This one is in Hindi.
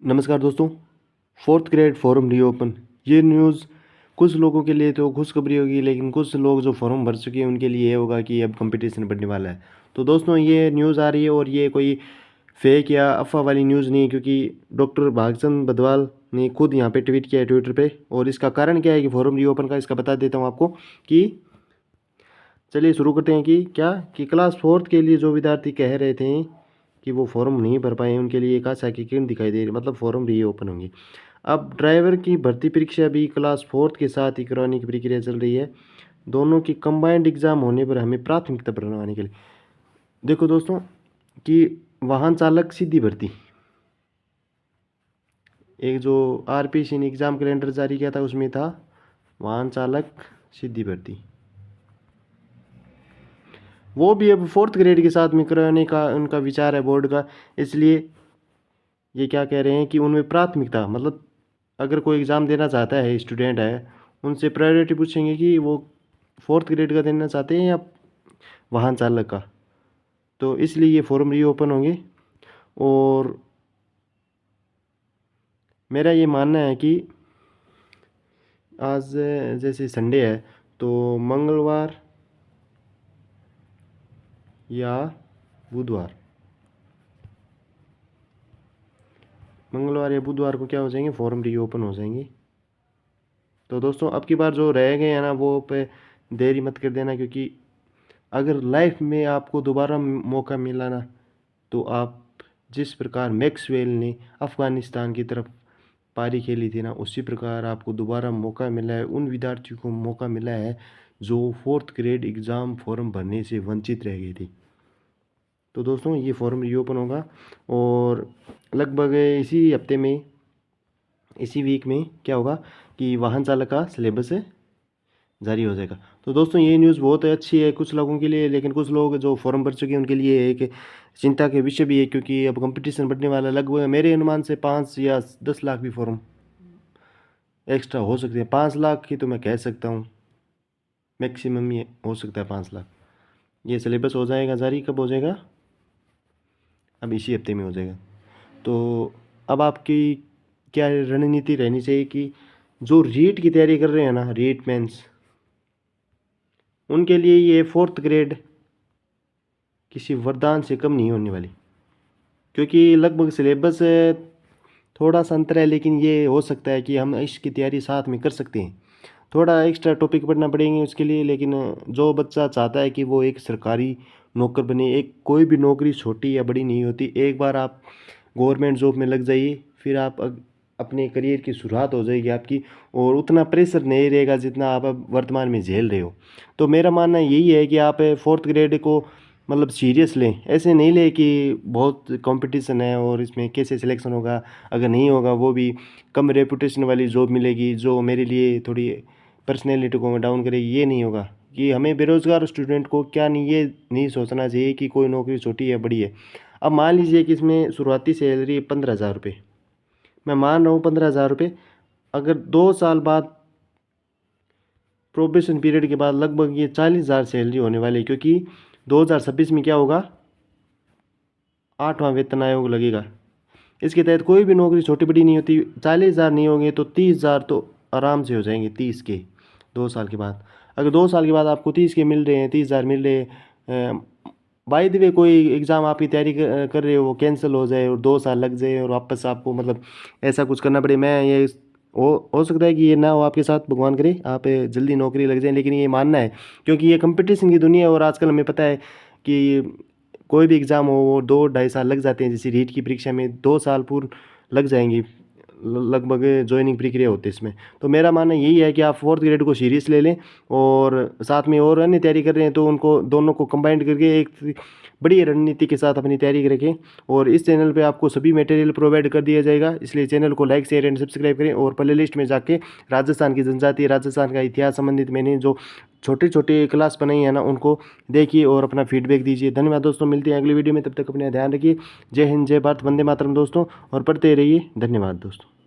नमस्कार दोस्तों। Fourth grade form reopen. ये न्यूज़ कुछ लोगों के लिए तो खुशखबरी होगी, लेकिन कुछ लोग जो फॉर्म भर चुके हैं उनके लिए ये होगा कि अब कंपटीशन बढ़ने वाला है। तो दोस्तों ये न्यूज़ आ रही है और ये कोई फेक या अफवाह वाली न्यूज़ नहीं है, क्योंकि डॉक्टर भागचंद बदवाल ने खुद यहाँ पे ट्वीट किया है ट्विटर पे। और इसका कारण क्या है कि फॉर्म रीओपन का, इसका बता देता हूँ आपको कि चलिए शुरू करते हैं कि क्या कि क्लास फोर्थ के लिए जो विद्यार्थी कह रहे थे कि वो फॉर्म नहीं भर पाए, उनके लिए एक आशा की किरण दिखाई दे रही, मतलब फॉर्म रीओपन होंगे। अब ड्राइवर की भर्ती परीक्षा भी क्लास फोर्थ के साथ ही करवाने की प्रक्रिया चल रही है। दोनों की कंबाइंड एग्जाम होने पर हमें प्राथमिकता बनवाने के लिए, देखो दोस्तों, कि वाहन चालक सीधी भर्ती, एक जो आरपीसी ने एग्ज़ाम कैलेंडर जारी किया था उसमें था वाहन चालक सीधी भर्ती, वो भी अब फोर्थ ग्रेड के साथ में करवाने का उनका विचार है बोर्ड का। इसलिए ये क्या कह रहे हैं कि उनमें प्राथमिकता, मतलब अगर कोई एग्ज़ाम देना चाहता है, स्टूडेंट है, उनसे प्रायोरिटी पूछेंगे कि वो फोर्थ ग्रेड का देना चाहते हैं या वाहन चालक का। तो इसलिए ये फॉर्म रीओपन होंगे। और मेरा ये मानना है कि आज जैसे संडे है, तो मंगलवार या बुधवार, मंगलवार या बुधवार को क्या हो जाएंगे, फॉर्म रीओपन हो जाएंगे। तो दोस्तों अब की बार जो रह गए हैं ना, वो पे देरी मत कर देना, क्योंकि अगर लाइफ में आपको दोबारा मौका मिला ना, तो आप जिस प्रकार मैक्सवेल ने अफ़गानिस्तान की तरफ पारी खेली थी ना, उसी प्रकार आपको दोबारा मौका मिला है। उन विद्यार्थियों को मौका मिला है जो फोर्थ ग्रेड एग्ज़ाम फॉर्म भरने से वंचित रह गई थी। तो दोस्तों ये फॉर्म रीओपन होगा और लगभग इसी हफ्ते में, इसी वीक में क्या होगा कि वाहन चालक का सिलेबस जारी हो जाएगा। तो दोस्तों ये न्यूज़ बहुत अच्छी है कुछ लोगों के लिए, लेकिन कुछ लोग जो फॉर्म भर चुके हैं उनके लिए एक चिंता के विषय भी है, क्योंकि अब कंपटीशन बढ़ने वाला है। लगभग मेरे अनुमान से 5 या 10 लाख भी फॉर्म एक्स्ट्रा हो सकते हैं। 5 लाख की तो मैं कह सकता हूँ, मैक्सिमम ये हो सकता है 5 लाख। ये सिलेबस हो जाएगा जारी, कब हो जाएगा, अब इसी हफ्ते में हो जाएगा। तो अब आपकी क्या रणनीति रहनी चाहिए कि जो रीट की तैयारी कर रहे हैं ना, रीट मेंस, उनके लिए ये फोर्थ ग्रेड किसी वरदान से कम नहीं होने वाली, क्योंकि लगभग सिलेबस थोड़ा सा अंतर है, लेकिन ये हो सकता है कि हम इसकी तैयारी साथ में कर सकते हैं। थोड़ा एक्स्ट्रा टॉपिक पढ़ना पड़ेंगे उसके लिए, लेकिन जो बच्चा चाहता है कि वो एक सरकारी नौकर बने, एक कोई भी नौकरी छोटी या बड़ी नहीं होती, एक बार आप गवर्नमेंट जॉब में लग जाइए, फिर आप अपने करियर की शुरुआत हो जाएगी आपकी, और उतना प्रेशर नहीं रहेगा जितना आप अब वर्तमान में झेल रहे हो। तो मेरा मानना यही है कि आप फोर्थ ग्रेड को मतलब सीरियस लें, ऐसे नहीं लें कि बहुत कंपटीशन है और इसमें कैसे सिलेक्शन होगा, अगर नहीं होगा वो भी कम रेपुटेशन वाली जॉब मिलेगी जो मेरे लिए थोड़ी पर्सनैलिटी को डाउन करेगी, ये नहीं होगा। कि हमें बेरोज़गार स्टूडेंट को क्या नहीं, ये नहीं सोचना चाहिए कि कोई नौकरी छोटी है बड़ी है। अब मान लीजिए कि इसमें शुरुआती सैलरी 15,000 रुपये, मैं मान रहा हूँ 15,000 रुपये, अगर 2 साल बाद प्रोबेशन पीरियड के बाद लगभग ये 40,000 सैलरी होने वाली है, क्योंकि 2026 में क्या होगा, 8वां वेतन आयोग लगेगा। इसके तहत कोई भी नौकरी छोटी बड़ी नहीं होती। 40,000 नहीं होंगे तो 30,000 तो आराम से हो जाएंगे, 30 के 2 साल के बाद। अगर 2 साल के बाद आपको 30 के मिल रहे हैं, 30,000 मिल रहे हैं, बाय द वे कोई एग्ज़ाम आपकी तैयारी कर रहे हो वो कैंसिल हो जाए और 2 साल लग जाए और वापस आपको मतलब ऐसा कुछ करना पड़े, मैं ये हो सकता है कि ये ना हो आपके साथ, भगवान करे आप जल्दी नौकरी लग जाए, लेकिन ये मानना है क्योंकि ये कंपटीशन की दुनिया है और आजकल हमें पता है कि कोई भी एग्ज़ाम हो वो 2-2.5 साल लग जाते हैं। जैसे रीट की परीक्षा में 2 साल पूर्ण लग जाएंगी, लगभग ज्वाइनिंग प्रक्रिया होती है इसमें। तो मेरा मानना यही है कि आप फोर्थ ग्रेड को सीरियस ले लें और साथ में और अन्य तैयारी कर रहे हैं तो उनको दोनों को कंबाइंड करके एक बड़ी रणनीति के साथ अपनी तैयारी रखें। और इस चैनल पे आपको सभी मटेरियल प्रोवाइड कर दिया जाएगा, इसलिए चैनल को लाइक शेयर एंड सब्सक्राइब करें। और प्ले लिस्ट में जाके राजस्थान की जनजाति, राजस्थान का इतिहास संबंधित मैंने जो छोटे छोटे क्लास बनाई है ना, उनको देखिए और अपना फीडबैक दीजिए। धन्यवाद दोस्तों, मिलते हैं अगली वीडियो में, तब तक अपना ध्यान रखिए। जय हिंद, जय भारत, वंदे मातरम दोस्तों, और पढ़ते रहिए। धन्यवाद दोस्तों।